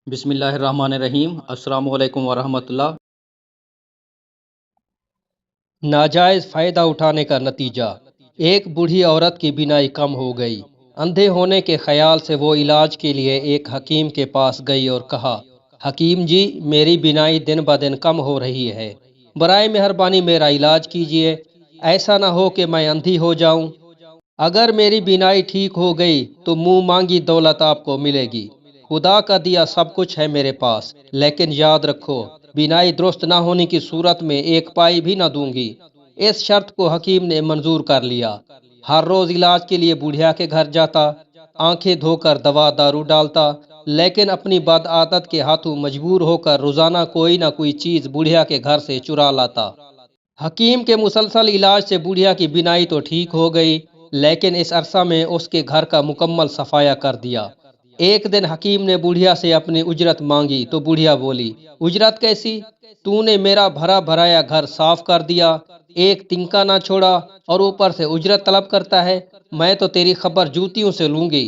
بسم اللہ الرحمن الرحیم۔ السلام علیکم ورحمۃ اللہ۔ ناجائز فائدہ اٹھانے کا نتیجہ۔ ایک بوڑھی عورت کی بینائی کم ہو گئی۔ اندھے ہونے کے خیال سے وہ علاج کے لیے ایک حکیم کے پاس گئی اور کہا، حکیم جی، میری بینائی دن بدن کم ہو رہی ہے، برائے مہربانی میرا علاج کیجیے، ایسا نہ ہو کہ میں اندھی ہو جاؤں۔ اگر میری بینائی ٹھیک ہو گئی تو منہ مانگی دولت آپ کو ملے گی۔ خدا کا دیا سب کچھ ہے میرے پاس، لیکن یاد رکھو، بینائی درست نہ ہونے کی صورت میں ایک پائی بھی نہ دوں گی۔ اس شرط کو حکیم نے منظور کر لیا۔ ہر روز علاج کے لیے بوڑھیا کے گھر جاتا، آنکھیں دھو کر دوا دارو ڈالتا، لیکن اپنی بد عادت کے ہاتھوں مجبور ہو کر روزانہ کوئی نہ کوئی چیز بوڑھیا کے گھر سے چرا لاتا۔ حکیم کے مسلسل علاج سے بوڑھیا کی بینائی تو ٹھیک ہو گئی، لیکن اس عرصہ میں اس کے گھر کا مکمل صفایا کر دیا۔ ایک دن حکیم نے بوڑھیا سے اپنی اجرت مانگی تو بوڑھیا بولی، اجرت کیسی؟ تو نے میرا بھرا بھرایا گھر صاف کر دیا، ایک تنکا نہ چھوڑا، اور اوپر سے اجرت طلب کرتا ہے؟ میں تو تیری خبر جوتیوں سے لوں گی۔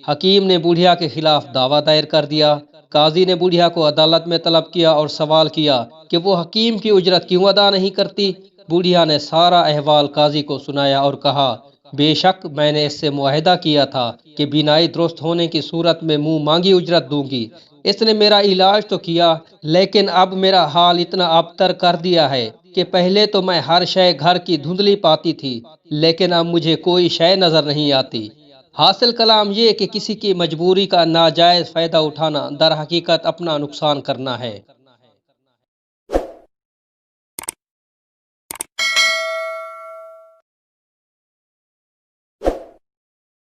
حکیم نے بوڑھیا کے خلاف دعویٰ دائر کر دیا۔ قاضی نے بوڑھیا کو عدالت میں طلب کیا اور سوال کیا کہ وہ حکیم کی اجرت کیوں ادا نہیں کرتی؟ بوڑھیا نے سارا احوال قاضی کو سنایا اور کہا، بے شک میں نے اس سے معاہدہ کیا تھا کہ بینائی درست ہونے کی صورت میں منہ مانگی اجرت دوں گی۔ اس نے میرا علاج تو کیا، لیکن اب میرا حال اتنا ابتر کر دیا ہے کہ پہلے تو میں ہر شے گھر کی دھندلی پاتی تھی، لیکن اب مجھے کوئی شے نظر نہیں آتی۔ حاصل کلام یہ کہ کسی کی مجبوری کا ناجائز فائدہ اٹھانا در حقیقت اپنا نقصان کرنا ہے۔